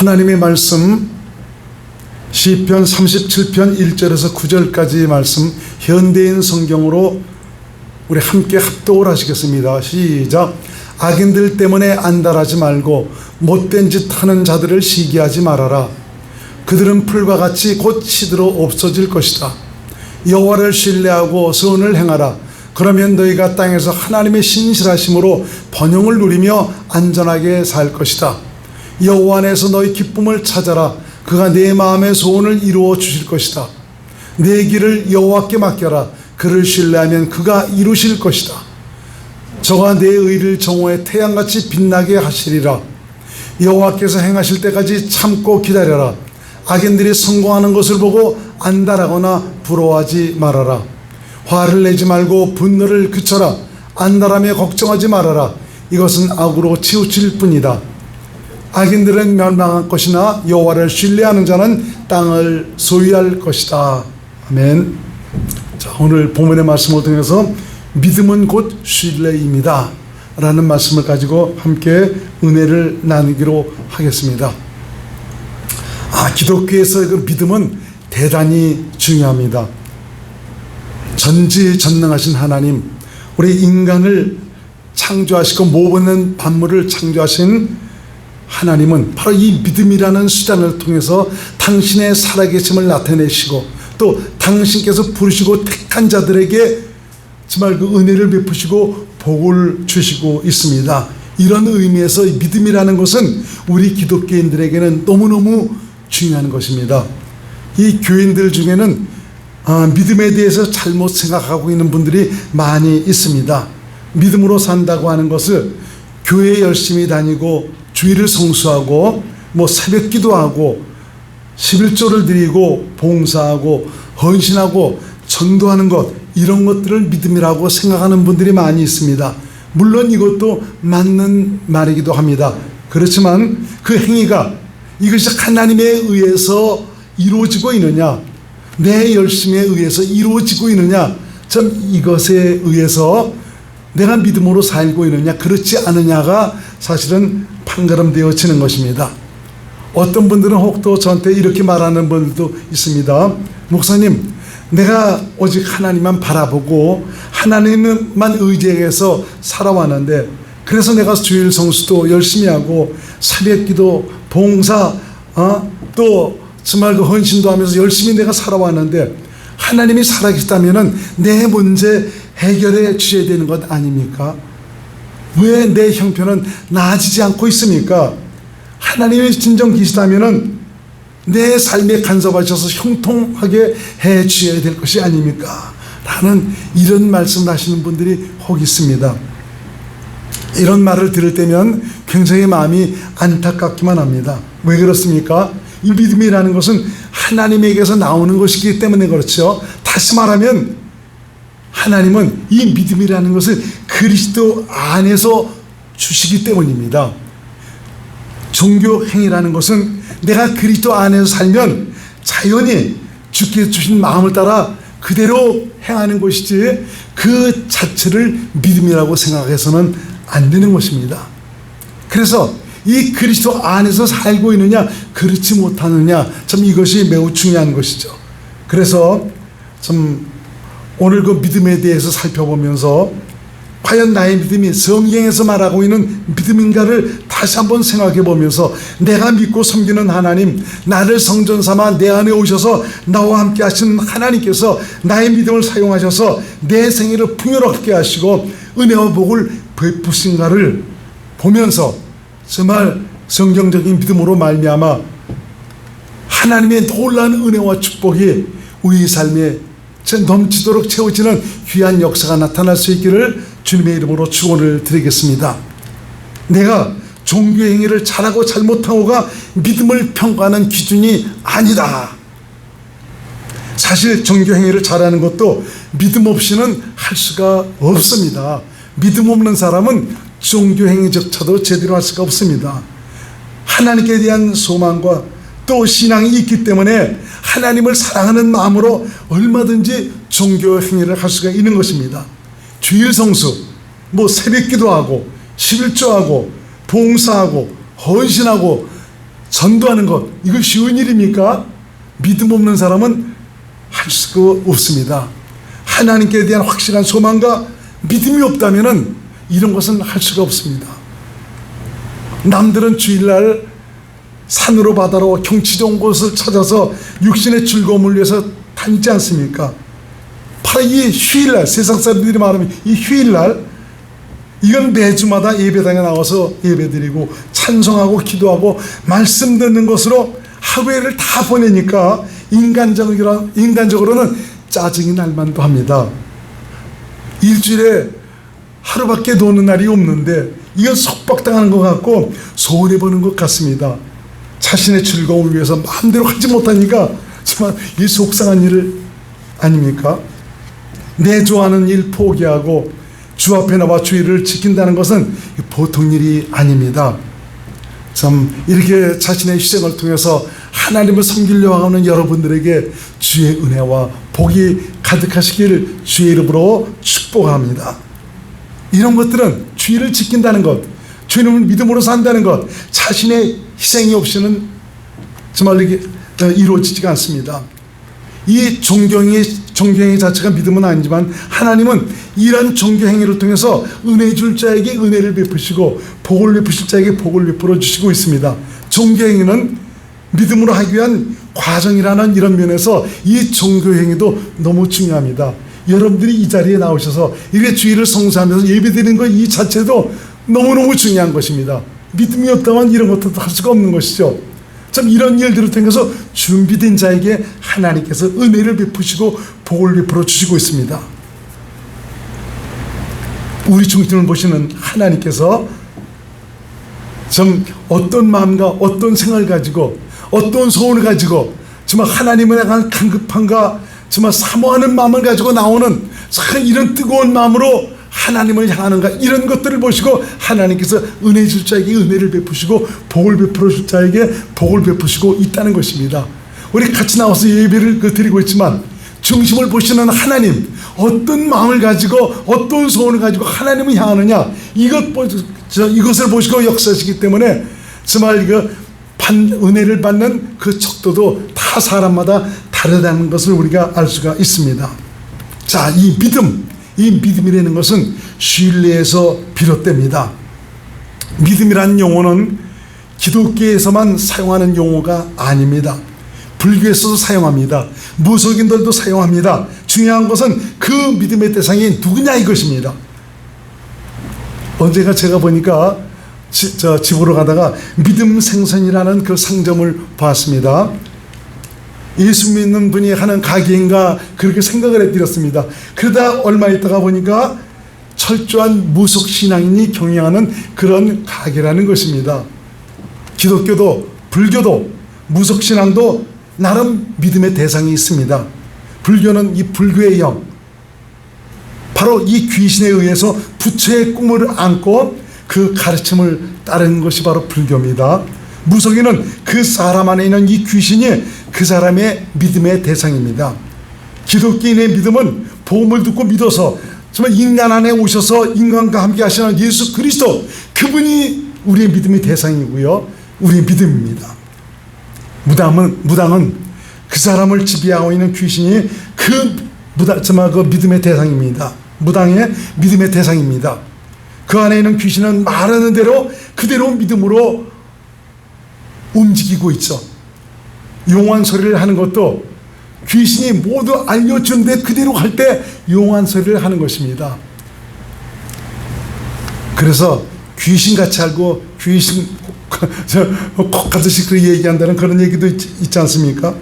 하나님의 말씀 시편 37편 1절에서 9절까지 말씀 현대인 성경으로 우리 함께 합독을 하시겠습니다. 시작. 악인들 때문에 안달하지 말고 못된 짓 하는 자들을 시기하지 말아라. 그들은 풀과 같이 곧 시들어 없어질 것이다. 여호와를 신뢰하고 선을 행하라. 그러면 너희가 땅에서 하나님의 신실하심으로 번영을 누리며 안전하게 살 것이다. 여호와 안에서 너희 기쁨을 찾아라. 그가 내 마음의 소원을 이루어 주실 것이다. 내 길을 여호와께 맡겨라. 그를 신뢰하면 그가 이루실 것이다. 저가 내 의를 정오에 태양같이 빛나게 하시리라. 여호와께서 행하실 때까지 참고 기다려라. 악인들이 성공하는 것을 보고 안달하거나 부러워하지 말아라. 화를 내지 말고 분노를 그쳐라. 안달하며 걱정하지 말아라. 이것은 악으로 치우칠 뿐이다. 악인들은 멸망할 것이나 여호와를 신뢰하는 자는 땅을 소유할 것이다. 아멘. 자, 오늘 본문의 말씀을 통해서 믿음은 곧 신뢰입니다 라는 말씀을 가지고 함께 은혜를 나누기로 하겠습니다. 기독교에서 그 믿음은 대단히 중요합니다. 전지전능하신 하나님, 우리 인간을 창조하시고 모든 만물을 창조하신 하나님은 바로 이 믿음이라는 수단을 통해서 당신의 살아계심을 나타내시고 또 당신께서 부르시고 택한 자들에게 정말 그 은혜를 베푸시고 복을 주시고 있습니다. 이런 의미에서 믿음이라는 것은 우리 기독교인들에게는 너무너무 중요한 것입니다. 이 교인들 중에는 믿음에 대해서 잘못 생각하고 있는 분들이 많이 있습니다. 믿음으로 산다고 하는 것을 교회에 열심히 다니고 주일을 성수하고 새벽 기도하고 11조를 드리고 봉사하고 헌신하고 전도하는 것, 이런 것들을 믿음이라고 생각하는 분들이 많이 있습니다. 물론 이것도 맞는 말이기도 합니다. 그렇지만 그 행위가 이것이 하나님에 의해서 이루어지고 있느냐, 내 열심에 의해서 이루어지고 있느냐, 참 이것에 의해서 내가 믿음으로 살고 있느냐 그렇지 않느냐가 사실은 판가름되어지는 것입니다. 어떤 분들은 혹도 저한테 이렇게 말하는 분들도 있습니다. 목사님, 내가 오직 하나님만 바라보고 하나님만 의지해서 살아왔는데, 그래서 내가 주일 성수도 열심히 하고 새벽기도 봉사 또 정말 그 헌신도 하면서 열심히 내가 살아왔는데, 하나님이 살아계시다면 내 문제 해결해 주셔야 되는 것 아닙니까? 왜 내 형편은 나아지지 않고 있습니까? 하나님이 진정 계시다면 내 삶에 간섭하셔서 형통하게 해 주셔야 될 것이 아닙니까? 라는 이런 말씀을 하시는 분들이 혹 있습니다. 이런 말을 들을 때면 굉장히 마음이 안타깝기만 합니다. 왜 그렇습니까? 이 믿음이라는 것은 하나님에게서 나오는 것이기 때문에 그렇죠. 다시 말하면 하나님은 이 믿음이라는 것을 그리스도 안에서 주시기 때문입니다. 종교 행위라는 것은 내가 그리스도 안에서 살면 자연히 주께서 주신 마음을 따라 그대로 행하는 것이지 그 자체를 믿음이라고 생각해서는 안 되는 것입니다. 그래서 이 그리스도 안에서 살고 있느냐 그렇지 못하느냐, 참 이것이 매우 중요한 것이죠. 그래서 참 오늘 그 믿음에 대해서 살펴보면서 과연 나의 믿음이 성경에서 말하고 있는 믿음인가를 다시 한번 생각해 보면서, 내가 믿고 섬기는 하나님, 나를 성전 삼아 내 안에 오셔서 나와 함께 하신 하나님께서 나의 믿음을 사용하셔서 내 생애를 풍요롭게 하시고 은혜와 복을 베푸신가를 보면서 정말 성경적인 믿음으로 말미암아 하나님의 놀라운 은혜와 축복이 우리 삶에 넘치도록 채워지는 귀한 역사가 나타날 수 있기를 주님의 이름으로 축원을 드리겠습니다. 내가 종교 행위를 잘하고 잘못하고가 믿음을 평가하는 기준이 아니다. 사실 종교 행위를 잘하는 것도 믿음 없이는 할 수가 없습니다. 믿음 없는 사람은 종교 행위조차도 제대로 할 수가 없습니다. 하나님께 대한 소망과 또 신앙이 있기 때문에 하나님을 사랑하는 마음으로 얼마든지 종교 행위를 할 수가 있는 것입니다. 주일 성수, 새벽 기도하고 11조하고 봉사하고 헌신하고 전도하는 것, 이거 쉬운 일입니까? 믿음 없는 사람은 할 수가 없습니다. 하나님께 대한 확실한 소망과 믿음이 없다면 이런 것은 할 수가 없습니다. 남들은 주일날 산으로 바다로 경치 좋은 곳을 찾아서 육신의 즐거움을 위해서 다니지 않습니까? 바로 이 휴일날, 세상 사람들이 말하면 이 휴일날, 이건 매주마다 예배당에 나와서 예배드리고 찬송하고 기도하고 말씀 듣는 것으로 하루를 다 보내니까 인간적으로는 짜증이 날 만도 합니다. 일주일에 하루밖에 노는 날이 없는데 이건 속박당하는 것 같고 손해보는 것 같습니다. 자신의 즐거움을 위해서 마음대로 하지 못하니까 정말 이 속상한 일 아닙니까? 내 좋아하는 일 포기하고 주 앞에 나와 주의를 지킨다는 것은 보통 일이 아닙니다. 참 이렇게 자신의 희생을 통해서 하나님을 섬기려고 하는 여러분들에게 주의 은혜와 복이 가득하시길 주의 이름으로 축복합니다. 이런 것들은 주의를 지킨다는 것, 주님을 믿음으로 산다는 것, 자신의 희생이 없이는 정말 이게 이루어지지가 않습니다. 이 종교행위 자체가 믿음은 아니지만 하나님은 이런 종교행위를 통해서 은혜 줄 자에게 은혜를 베푸시고 복을 베푸실 자에게 복을 베풀어 주시고 있습니다. 종교행위는 믿음으로 하기 위한 과정이라는 이런 면에서 이 종교행위도 너무 중요합니다. 여러분들이 이 자리에 나오셔서 이렇게 주일을 성수하면서 예배드리는 것 이 자체도 너무너무 중요한 것입니다. 믿음이 없다면 이런 것도 할 수가 없는 것이죠. 참 이런 일들을 통해서 준비된 자에게 하나님께서 은혜를 베푸시고 복을 베풀어 주시고 있습니다. 우리 중심을 보시는 하나님께서 참 어떤 마음과 어떤 생각을 가지고 어떤 소원을 가지고 정말 하나님을 향한 간급함과 정말 사모하는 마음을 가지고 나오는 참 이런 뜨거운 마음으로 하나님을 향하는가, 이런 것들을 보시고 하나님께서 은혜 줄 자에게 은혜를 베푸시고 복을 베풀어 줄 자에게 복을 베푸시고 있다는 것입니다. 우리 같이 나와서 예배를 드리고 있지만 중심을 보시는 하나님, 어떤 마음을 가지고 어떤 소원을 가지고 하나님을 향하느냐, 이것을 보시고 역사하시기 때문에 정말 은혜를 받는 그 척도도 다 사람마다 다르다는 것을 우리가 알 수가 있습니다. 자, 이 믿음이라는 것은 신뢰에서 비롯됩니다. 믿음이라는 용어는 기독교에서만 사용하는 용어가 아닙니다. 불교에서도 사용합니다. 무속인들도 사용합니다. 중요한 것은 그 믿음의 대상이 누구냐 이것입니다. 언제가 제가 보니까 집으로 가다가 믿음 생선이라는 그 상점을 봤습니다. 예수 믿는 분이 하는 가게인가 그렇게 생각을 해드렸습니다. 그러다 얼마 있다가 보니까 철저한 무속신앙인이 경영하는 그런 가게라는 것입니다. 기독교도 불교도 무속신앙도 나름 믿음의 대상이 있습니다. 불교는 이 불교의 영, 바로 이 귀신에 의해서 부처의 꿈을 안고 그 가르침을 따르는 것이 바로 불교입니다. 무속인은 그 사람 안에 있는 이 귀신이 그 사람의 믿음의 대상입니다. 기독교인의 믿음은 복음을 듣고 믿어서 정말 인간 안에 오셔서 인간과 함께 하시는 예수 그리스도, 그분이 우리의 믿음의 대상이고요, 우리의 믿음입니다. 무당은 그 사람을 지배하고 있는 귀신이 그 믿음의 대상입니다. 무당의 믿음의 대상입니다. 그 안에 있는 귀신은 말하는 대로 그대로 믿음으로 움직이고 있죠. 용한 소리를 하는 것도 귀신이 모두 알려주는데 그대로 할 때 용한 소리를 하는 것입니다. 그래서 귀신같이 알고 귀신 콕하듯이 그 얘기한다는 그런 얘기도 있지 않습니까?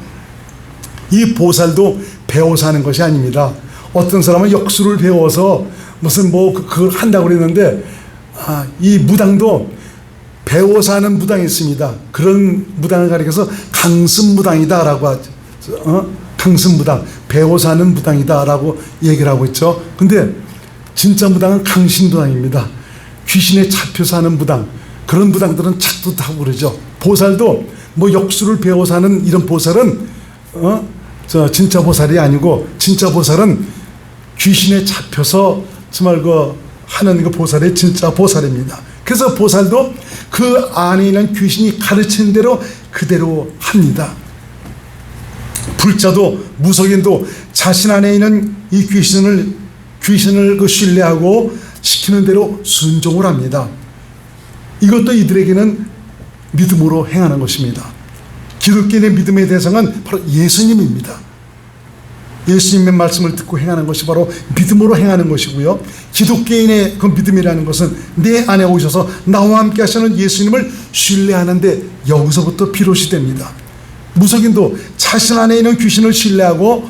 이 보살도 배워서 하는 것이 아닙니다. 어떤 사람은 역수를 배워서 무슨 그걸 한다고 그랬는데, 이 무당도 배워서 하는 무당이 있습니다. 그런 무당을 가리켜서 강습무당이다라고 하죠. 강습무당, 배워서 하는 무당이다라고 얘기를 하고 있죠. 근데 진짜 무당은 강신무당입니다. 귀신에 잡혀서 하는 무당, 그런 무당들은 착도 타고 그러죠. 보살도 역수를 배워서 하는 이런 보살은 진짜 보살이 아니고, 진짜 보살은 귀신에 잡혀서 정말 하는 그 보살이 진짜 보살입니다. 그래서 보살도 그 안에 있는 귀신이 가르치는 대로 그대로 합니다. 불자도 무속인도 자신 안에 있는 이 귀신을 신뢰하고 시키는 대로 순종을 합니다. 이것도 이들에게는 믿음으로 행하는 것입니다. 기독교인의 믿음의 대상은 바로 예수님입니다. 예수님의 말씀을 듣고 행하는 것이 바로 믿음으로 행하는 것이고요. 기독교인의 그 믿음이라는 것은 내 안에 오셔서 나와 함께 하시는 예수님을 신뢰하는데 여기서부터 비롯이 됩니다. 무속인도 자신 안에 있는 귀신을 신뢰하고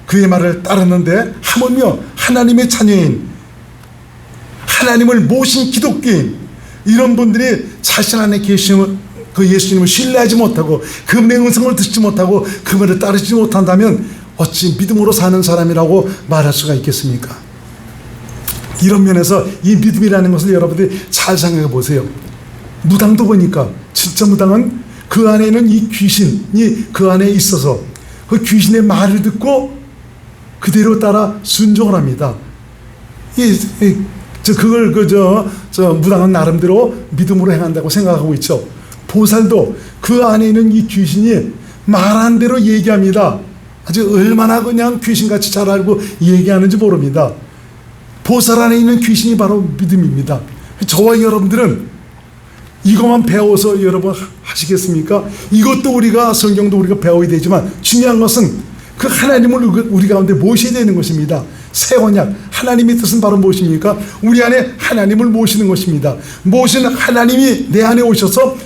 그의 말을 따르는데 하물며 하나님의 자녀인, 하나님을 모신 기독교인, 이런 분들이 자신 안에 계신 그 예수님을 신뢰하지 못하고 그분의 음성을 듣지 못하고 그 말을 따르지 못한다면 어찌 믿음으로 사는 사람이라고 말할 수가 있겠습니까? 이런 면에서 이 믿음이라는 것을 여러분들이 잘 생각해 보세요. 무당도 보니까 진짜 무당은 그 안에 있는 이 귀신이 그 안에 있어서 그 귀신의 말을 듣고 그대로 따라 순종을 합니다. 그걸 무당은 나름대로 믿음으로 행한다고 생각하고 있죠. 보살도 그 안에 있는 이 귀신이 말한 대로 얘기합니다. 아주 얼마나 그냥 귀신같이 잘 알고 얘기하는지 모릅니다. 보살 안에 있는 귀신이 바로 믿음입니다. 저와 여러분들은 이것만 배워서 여러분 하시겠습니까? 이것도 우리가 성경도 우리가 배워야 되지만 중요한 것은 그 하나님을 우리 가운데 모셔야 되는 것입니다. 새 언약, 하나님의 뜻은 바로 무엇입니까? 우리 안에 하나님을 모시는 것입니다. 모시는 하나님이 내 안에 오셔서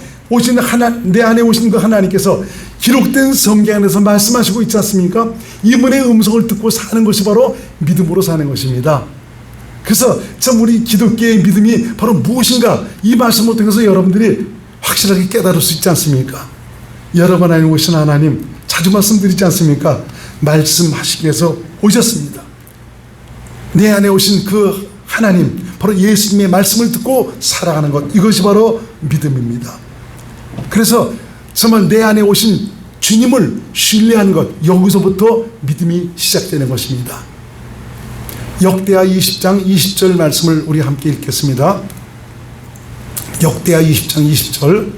내 안에 오신 그 하나님께서 기록된 성경 안에서 말씀하시고 있지 않습니까? 이분의 음성을 듣고 사는 것이 바로 믿음으로 사는 것입니다. 그래서 참 우리 기독교의 믿음이 바로 무엇인가, 이 말씀을 통해서 여러분들이 확실하게 깨달을 수 있지 않습니까? 여러분 안에 오신 하나님, 자주 말씀드리지 않습니까? 말씀하시기 위해서 오셨습니다. 내 안에 오신 그 하나님, 바로 예수님의 말씀을 듣고 살아가는 것, 이것이 바로 믿음입니다. 그래서 정말 내 안에 오신 주님을 신뢰하는 것, 여기서부터 믿음이 시작되는 것입니다. 역대하 20장 20절 말씀을 우리 함께 읽겠습니다. 역대하 20장 20절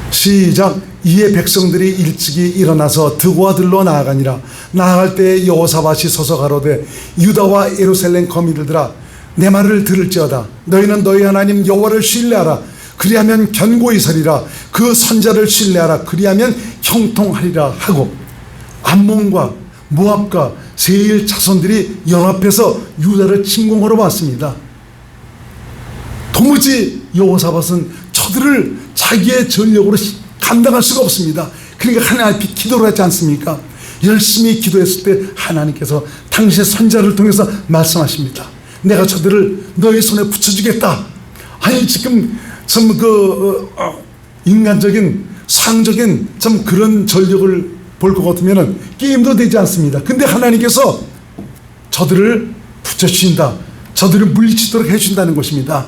시작. 이에 백성들이 일찍이 일어나서 드고와 들로 나아가니라. 나아갈 때에 여호사밧이 서서 가로되 유다와 예루살렘 거민들아 내 말을 들을지어다. 너희는 너희 하나님 여호와를 신뢰하라. 그리하면 견고히 서리라. 그 선자를 신뢰하라. 그리하면 형통하리라 하고, 암몬과 모압과 세일 자손들이 연합해서 유다를 침공하러 왔습니다. 도무지 여호사밧은 저들을 자기의 전력으로 감당할 수가 없습니다. 그러니까 하나님 앞에 기도를 하지 않습니까? 열심히 기도했을 때 하나님께서 당시의 선자를 통해서 말씀하십니다. 내가 저들을 너희 손에 붙여주겠다. 아니 지금 참 인간적인 상적인 참 그런 전력을 볼 것 같으면 게임도 되지 않습니다. 근데 하나님께서 저들을 붙여주신다. 저들을 물리치도록 해준다는 것입니다.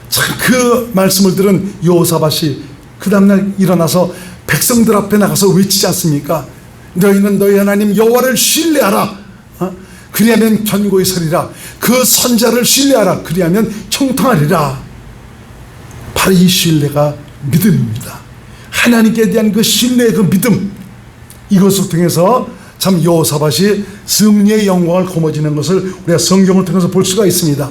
참 그 말씀을 들은 여호사밧이 그 다음날 일어나서 백성들 앞에 나가서 외치지 않습니까? 너희는 너희 하나님 여호와를 신뢰하라. 그리하면 견고히 서리라. 그 선자를 신뢰하라. 그리하면 형통하리라. 바로 이 신뢰가 믿음입니다. 하나님께 대한 그 신뢰의 그 믿음, 이것을 통해서 참 여호사밧이 승리의 영광을 거머쥐는 것을 우리가 성경을 통해서 볼 수가 있습니다.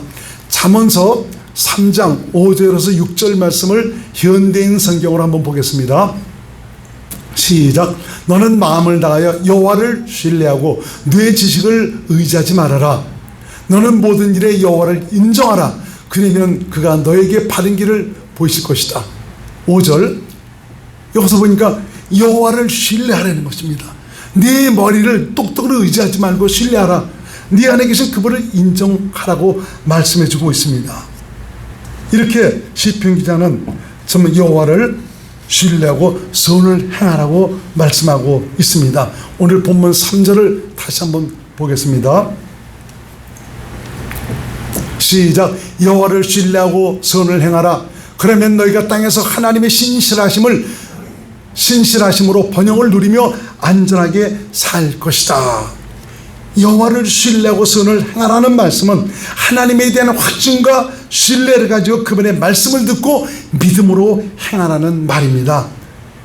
잠언서 3장 5절에서 6절 말씀을 현대인 성경으로 한번 보겠습니다. 시작. 너는 마음을 다하여 여호와를 신뢰하고 뇌 지식을 의지하지 말아라. 너는 모든 일에 여호와를 인정하라. 그러면 그가 너에게 바른 길을 보이실 것이다. 5절. 여기서 보니까 여호와를 신뢰하라는 것입니다. 네 머리를 똑똑으로 의지하지 말고 신뢰하라. 네 안에 계신 그분을 인정하라고 말씀해 주고 있습니다. 이렇게 시편 기자는 정말 여호와를 신뢰하고 선을 행하라고 말씀하고 있습니다. 오늘 본문 3절을 다시 한번 보겠습니다. 시작. 여호와를 신뢰하고 선을 행하라. 그러면 너희가 땅에서 하나님의 신실하심으로 번영을 누리며 안전하게 살 것이다. 여호와를 신뢰하고 선을 행하라는 말씀은 하나님에 대한 확증과 신뢰를 가지고 그분의 말씀을 듣고 믿음으로 행하라는 말입니다.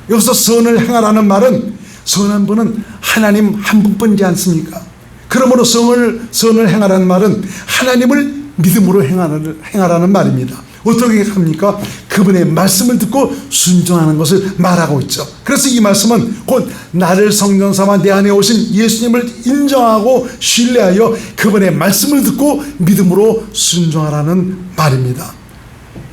여기서 선을 행하라는 말은 선한 분은 하나님 한 분뿐이지 않습니까? 그러므로 선을 행하라는 말은 하나님을 믿음으로 행하라는 말입니다. 어떻게 합니까? 그분의 말씀을 듣고 순종하는 것을 말하고 있죠. 그래서 이 말씀은 곧 나를 성전 삼아 내 안에 오신 예수님을 인정하고 신뢰하여 그분의 말씀을 듣고 믿음으로 순종하라는 말입니다.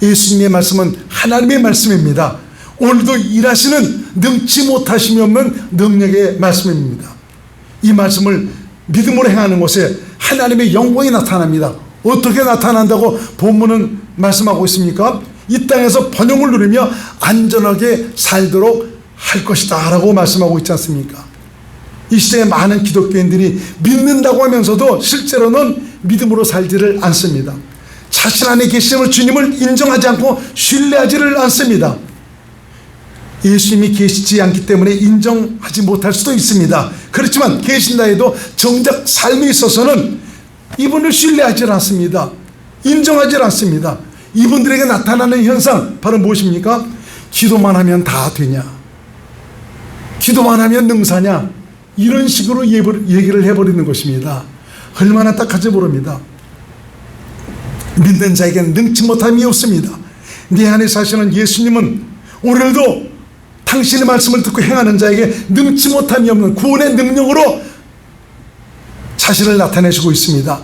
예수님의 말씀은 하나님의 말씀입니다. 오늘도 일하시는 능치 못하심이 없는 능력의 말씀입니다. 이 말씀을 믿음으로 행하는 곳에 하나님의 영광이 나타납니다. 어떻게 나타난다고 본문은 말씀하고 있습니까? 이 땅에서 번영을 누리며 안전하게 살도록 할 것이다 라고 말씀하고 있지 않습니까? 이 시대에 많은 기독교인들이 믿는다고 하면서도 실제로는 믿음으로 살지를 않습니다. 자신 안에 계심을 주님을 인정하지 않고 신뢰하지를 않습니다. 예수님이 계시지 않기 때문에 인정하지 못할 수도 있습니다. 그렇지만 계신다 해도 정작 삶에 있어서는 이분을 신뢰하지 않습니다. 인정하지 않습니다. 이분들에게 나타나는 현상 바로 무엇입니까? 기도만 하면 다 되냐? 기도만 하면 능사냐? 이런 식으로 얘기를 해버리는 것입니다. 얼마나 딱한지 모릅니다. 믿는 자에게는 능치 못함이 없습니다. 내 안에 사시는 예수님은 오늘도 당신의 말씀을 듣고 행하는 자에게 능치 못함이 없는 구원의 능력으로 자신을 나타내시고 있습니다.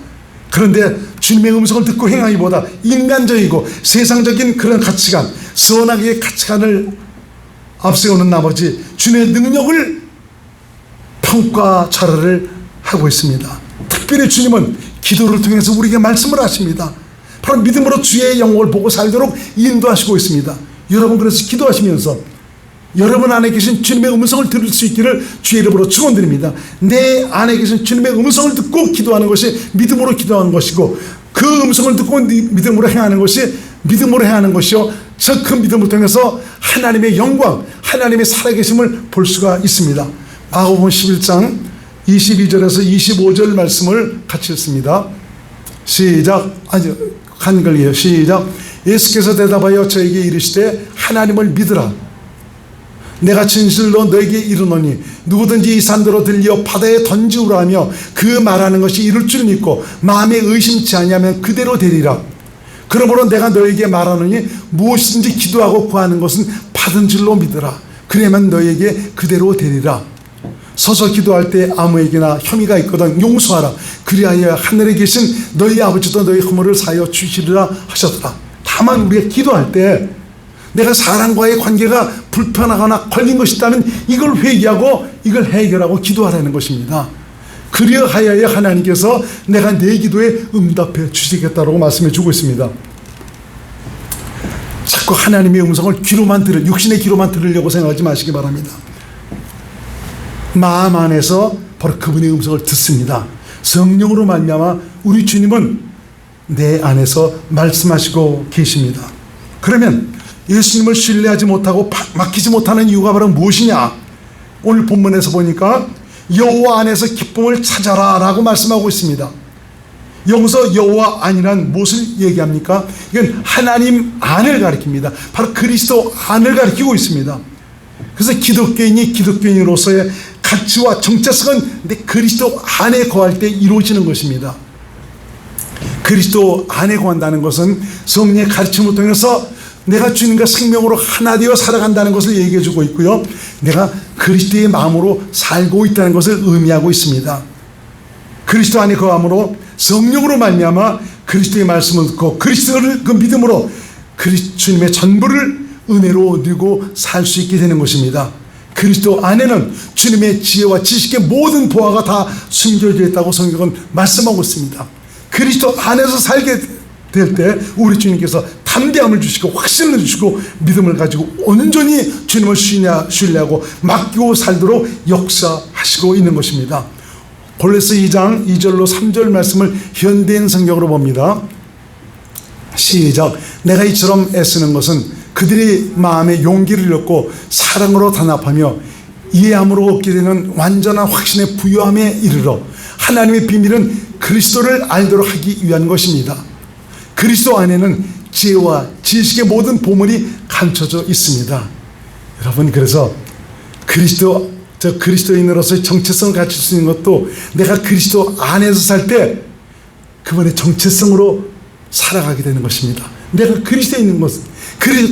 그런데 주님의 음성을 듣고 행하기보다 인간적이고 세상적인 그런 가치관, 선악의 가치관을 앞세우는 나머지 주님의 능력을 평가절하를 하고 있습니다. 특별히 주님은 기도를 통해서 우리에게 말씀을 하십니다. 바로 믿음으로 주의 영광을 보고 살도록 인도하시고 있습니다. 여러분 그래서 기도하시면서 여러분 안에 계신 주님의 음성을 들을 수 있기를 주의 이름으로 축원드립니다. 내 안에 계신 주님의 음성을 듣고 기도하는 것이 믿음으로 기도하는 것이고 그 음성을 듣고 믿음으로 행하는 것이 믿음으로 행하는 것이요 즉 그 믿음을 통해서 하나님의 영광, 하나님의 살아계심을 볼 수가 있습니다. 마가복음 11장 22절에서 25절 말씀을 같이 읽습니다. 시작. 한글이에요. 시작. 예수께서 대답하여 저에게 이르시되 하나님을 믿으라. 내가 진실로 너에게 이르노니 누구든지 이 산더러 들려 바다에 던지우라 하며 그 말하는 것이 이룰 줄 믿고 마음에 의심치 아니하면 그대로 되리라. 그러므로 내가 너에게 말하노니 무엇이든지 기도하고 구하는 것은 받은 줄로 믿으라. 그러면 너에게 그대로 되리라. 서서 기도할 때 아무에게나 혐의가 있거든 용서하라. 그리하여 하늘에 계신 너희 아버지도 너희 허물을 사하여 주시리라 하셨더라. 다만 우리가 기도할 때 내가 사람과의 관계가 불편하거나 걸린 것이 있다면 이걸 회개하고 이걸 해결하고 기도하라는 것입니다. 그리하여 하나님께서 내가 내 기도에 응답해 주시겠다고 말씀해 주고 있습니다. 자꾸 하나님의 음성을 육신의 귀로만 들으려고 생각하지 마시기 바랍니다. 마음 안에서 바로 그분의 음성을 듣습니다. 성령으로 말미암아 우리 주님은 내 안에서 말씀하시고 계십니다. 그러면 예수님을 신뢰하지 못하고 맡기지 못하는 이유가 바로 무엇이냐? 오늘 본문에서 보니까 여호와 안에서 기쁨을 찾아라 라고 말씀하고 있습니다. 여기서 여호와 안이란 무엇을 얘기합니까? 이건 하나님 안을 가리킵니다. 바로 그리스도 안을 가리키고 있습니다. 그래서 기독교인이 기독교인으로서의 가치와 정체성은 내 그리스도 안에 거할 때 이루어지는 것입니다. 그리스도 안에 거한다는 것은 성령의 가르침을 통해서 내가 주님과 생명으로 하나 되어 살아간다는 것을 얘기해 주고 있고요. 내가 그리스도의 마음으로 살고 있다는 것을 의미하고 있습니다. 그리스도 안에 거함으로 성령으로 말미암아 그리스도의 말씀을 듣고 그리스도를 그 믿음으로 주님의 전부를 은혜로 누리고 살 수 있게 되는 것입니다. 그리스도 안에는 주님의 지혜와 지식의 모든 보화가 다 숨겨져 있다고 성경은 말씀하고 있습니다. 그리스도 안에서 살게 될 때 우리 주님께서 담대함을 주시고 확신을 주시고 믿음을 가지고 온전히 주님을 신뢰하고 맡기고 살도록 역사하시고 있는 것입니다. 골로새 2장 2절로 3절 말씀을 현대인 성경으로 봅니다. 시작. 내가 이처럼 애쓰는 것은 그들이 마음에 용기를 얻고 사랑으로 단합하며 이해함으로 얻게 되는 완전한 확신의 부유함에 이르러 하나님의 비밀은 그리스도를 알도록 하기 위한 것입니다. 그리스도 안에는 지혜와 지식의 모든 보물이 감춰져 있습니다. 여러분, 그래서 그리스도인으로서의 정체성을 갖출 수 있는 것도 내가 그리스도 안에서 살 때 그분의 정체성으로 살아가게 되는 것입니다. 내가 그리스도에 있는 것은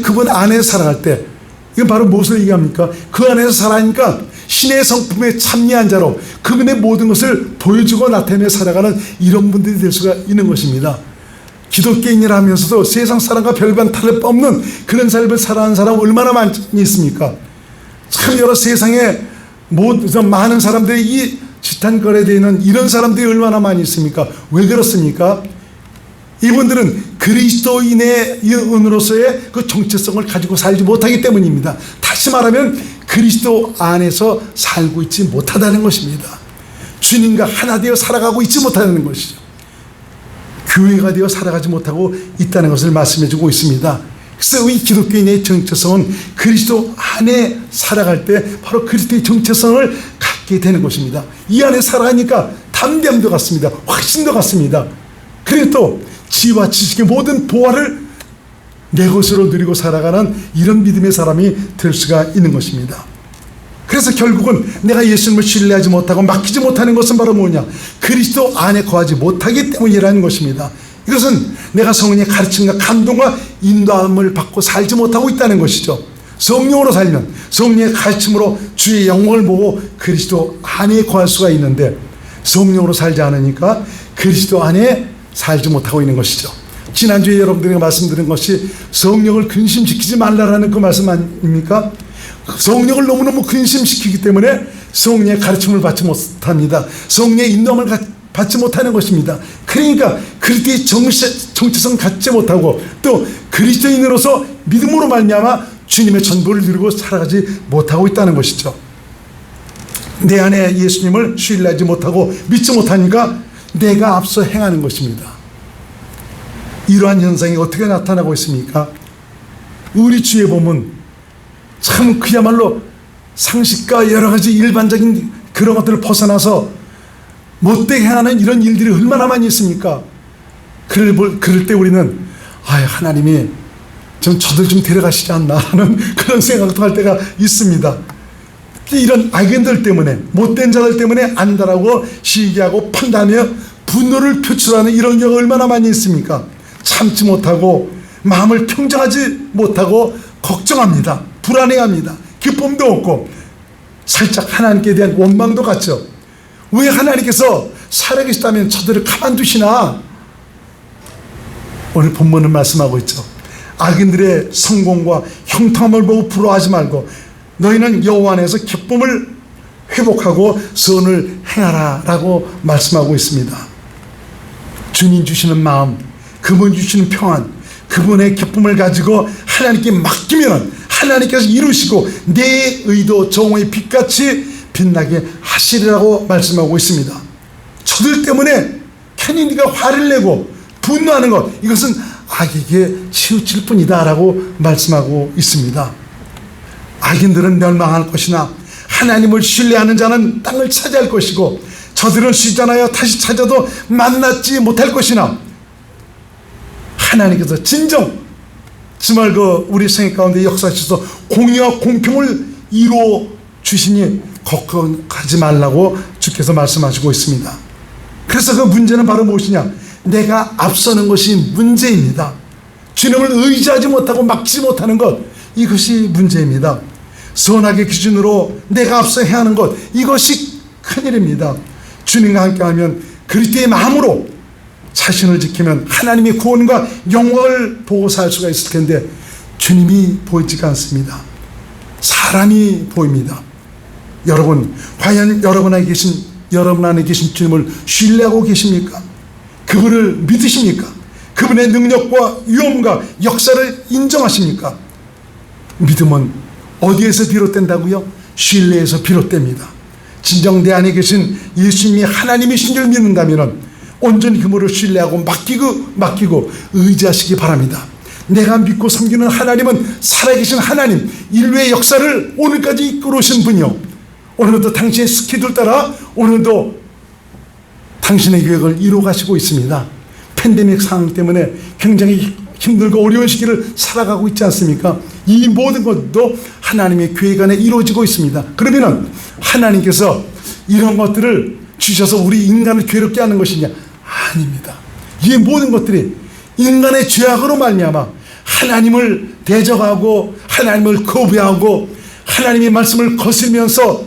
그분 안에서 살아갈 때, 이건 바로 무엇을 얘기합니까? 그 안에서 살아가니까 신의 성품에 참여한 자로 그분의 모든 것을 보여주고 나타내며 살아가는 이런 분들이 될 수가 있는 것입니다. 기독교인이라면서도 세상 사람과 별반 다를 바 없는 그런 삶을 살아가는 사람 얼마나 많이 있습니까? 참 여러 세상에 많은 사람들이 이 지탄거래되어 있는 이런 사람들이 얼마나 많이 있습니까? 왜 그렇습니까? 이분들은 그리스도인의 은으로서의 그 정체성을 가지고 살지 못하기 때문입니다. 다시 말하면 그리스도 안에서 살고 있지 못하다는 것입니다. 주님과 하나 되어 살아가고 있지 못하는 것이죠. 교회가 되어 살아가지 못하고 있다는 것을 말씀해 주고 있습니다. 그래서 이 기독교인의 정체성은 그리스도 안에 살아갈 때 바로 그리스도의 정체성을 갖게 되는 것입니다. 이 안에 살아가니까 담대함도 같습니다. 확신도 같습니다. 그리고 또 지혜와 지식의 모든 보화를 내 것으로 누리고 살아가는 이런 믿음의 사람이 될 수가 있는 것입니다. 그래서 결국은 내가 예수님을 신뢰하지 못하고 맡기지 못하는 것은 바로 뭐냐? 그리스도 안에 거하지 못하기 때문이라는 것입니다. 이것은 내가 성령의 가르침과 감동과 인도함을 받고 살지 못하고 있다는 것이죠. 성령으로 살면 성령의 가르침으로 주의 영광을 보고 그리스도 안에 거할 수가 있는데, 성령으로 살지 않으니까 그리스도 안에 살지 못하고 있는 것이죠. 지난주에 여러분들에게 말씀드린 것이 성령을 근심시키지 말라라는 그 말씀 아닙니까? 성령을 너무너무 근심시키기 때문에 성령의 가르침을 받지 못합니다. 성령의 인도함을 받지 못하는 것입니다. 그러니까 그리스도의 정체성 갖지 못하고 또 그리스도인으로서 믿음으로 말미암아 주님의 전부를 누리고 살아가지 못하고 있다는 것이죠. 내 안에 예수님을 신뢰하지 못하고 믿지 못하니까 내가 앞서 행하는 것입니다. 이러한 현상이 어떻게 나타나고 있습니까? 우리 주에 보면 참 그야말로 상식과 여러 가지 일반적인 그런 것들을 벗어나서 못되게 하는 이런 일들이 얼마나 많이 있습니까? 그럴 때 우리는 하나님이 저들 좀 데려가시지 않나 하는 그런 생각도 할 때가 있습니다. 이런 악인들 때문에, 못된 자들 때문에 안다라고 시기하고 판단하며 분노를 표출하는 이런 경우가 얼마나 많이 있습니까? 참지 못하고 마음을 평정하지 못하고 걱정합니다. 불안해합니다. 기쁨도 없고 살짝 하나님께 대한 원망도 갖죠. 왜 하나님께서 살아계시다면 저들을 가만두시나? 오늘 본문은 말씀하고 있죠. 악인들의 성공과 형통함을 보고 부러워하지 말고 너희는 여호와 안에서 기쁨을 회복하고 선을 행하라 라고 말씀하고 있습니다. 주님 주시는 마음, 그분 주시는 평안, 그분의 기쁨을 가지고 하나님께 맡기면 하나님께서 이루시고 내 의도 정오의 빛같이 빛나게 하시리라고 말씀하고 있습니다. 저들 때문에 괜히 네가 화를 내고 분노하는 것, 이것은 악에게 치우칠 뿐이다 라고 말씀하고 있습니다. 악인들은 멸망할 것이나 하나님을 신뢰하는 자는 땅을 차지할 것이고 저들은 쉬잖아요. 다시 찾아도 만나지 못할 것이나 하나님께서 진정 정말 우리 생애 가운데 역사하셔서 공의와 공평을 이루어 주시니 걱정하지 말라고 주께서 말씀하시고 있습니다. 그래서 그 문제는 바로 무엇이냐? 내가 앞서는 것이 문제입니다. 주님을 의지하지 못하고 막지 못하는 것, 이것이 문제입니다. 선악의 기준으로 내가 앞서 해야 하는 것, 이것이 큰일입니다. 주님과 함께하면 그리스도의 마음으로 자신을 지키면 하나님의 구원과 영광을 보고 살 수가 있을 텐데 주님이 보이지가 않습니다. 사람이 보입니다. 여러분, 과연 여러분 안에 계신 주님을 신뢰하고 계십니까? 그분을 믿으십니까? 그분의 능력과 위엄과 역사를 인정하십니까? 믿음은 어디에서 비롯된다고요? 신뢰에서 비롯됩니다. 진정 내 안에 계신 예수님이 하나님이신 줄 믿는다면 온전히 그분을 신뢰하고 맡기고 의지하시기 바랍니다. 내가 믿고 섬기는 하나님은 살아계신 하나님, 인류의 역사를 오늘까지 이끌어오신 분이요, 오늘도 당신의 스케줄 따라 오늘도 당신의 계획을 이루어 가시고 있습니다. 팬데믹 상황 때문에 굉장히 힘들고 어려운 시기를 살아가고 있지 않습니까? 이 모든 것도 하나님의 계획 안에 이루어지고 있습니다. 그러면은 하나님께서 이런 것들을 주셔서 우리 인간을 괴롭게 하는 것이냐? 아닙니다. 이 모든 것들이 인간의 죄악으로 말미암아 하나님을 대적하고 하나님을 거부하고 하나님의 말씀을 거슬면서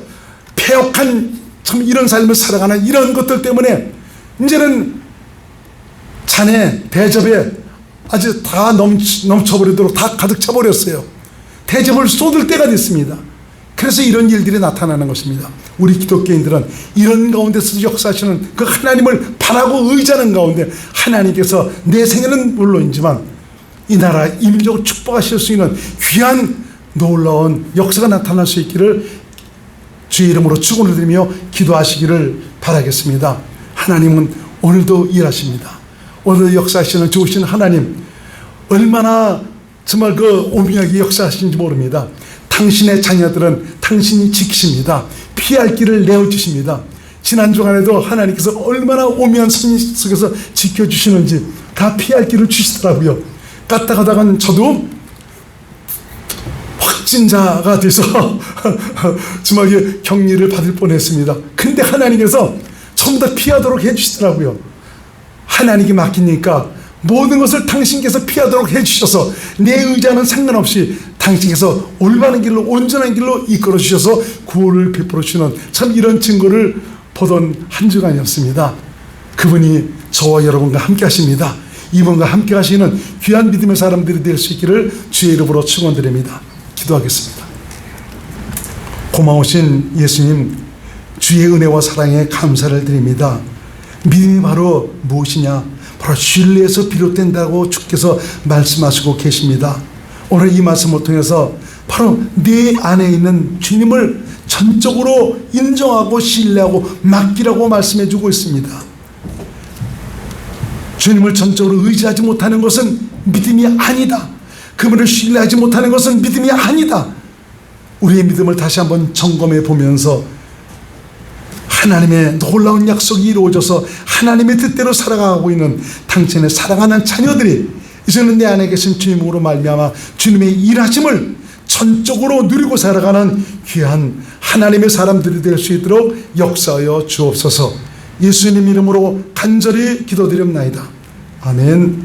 패역한 참 이런 삶을 살아가는 이런 것들 때문에 이제는 잔에 대접에 아주 다 넘쳐버리도록 다 가득 차버렸어요. 대접을 쏟을 때가 됐습니다. 그래서 이런 일들이 나타나는 것입니다. 우리 기독교인들은 이런 가운데서 역사하시는 그 하나님을 바라고 의지하는 가운데 하나님께서 내 생애는 물론이지만 이 나라 이 민족을 축복하실 수 있는 귀한 놀라운 역사가 나타날 수 있기를 주의 이름으로 축원을 드리며 기도하시기를 바라겠습니다. 하나님은 오늘도 일하십니다. 오늘 역사하시는 좋으신 하나님, 얼마나 정말 그 오묘하게 역사하시는지 모릅니다. 당신의 자녀들은 당신이 지키십니다. 피할 길을 내어주십니다. 지난 주간에도 하나님께서 얼마나 오묘한 선 속에서 지켜주시는지 다 피할 길을 주시더라고요. 까딱하다간 저도 확진자가 돼서 정말 격리를 받을 뻔했습니다. 근데 하나님께서 전부 다 피하도록 해주시더라고요. 하나님께 맡기니까 모든 것을 당신께서 피하도록 해주셔서 내 의자는 상관없이 당신께서 올바른 길로 온전한 길로 이끌어 주셔서 구원을 베풀어 주시는 참 이런 증거를 보던 한 주간이었습니다. 그분이 저와 여러분과 함께 하십니다. 이분과 함께 하시는 귀한 믿음의 사람들이 될 수 있기를 주의 이름으로 축원드립니다. 기도하겠습니다. 고마우신 예수님, 주의 은혜와 사랑에 감사를 드립니다. 믿음이 바로 무엇이냐? 바로 신뢰에서 비롯된다고 주께서 말씀하시고 계십니다. 오늘 이 말씀을 통해서 바로 내 안에 있는 주님을 전적으로 인정하고 신뢰하고 맡기라고 말씀해 주고 있습니다. 주님을 전적으로 의지하지 못하는 것은 믿음이 아니다. 그분을 신뢰하지 못하는 것은 믿음이 아니다. 우리의 믿음을 다시 한번 점검해 보면서 하나님의 놀라운 약속이 이루어져서 하나님의 뜻대로 살아가고 있는 당신의 사랑하는 자녀들이 이제는 내 안에 계신 주님으로 말미암아 주님의 일하심을 전적으로 누리고 살아가는 귀한 하나님의 사람들이 될 수 있도록 역사하여 주옵소서. 예수님 이름으로 간절히 기도드립나이다. 아멘.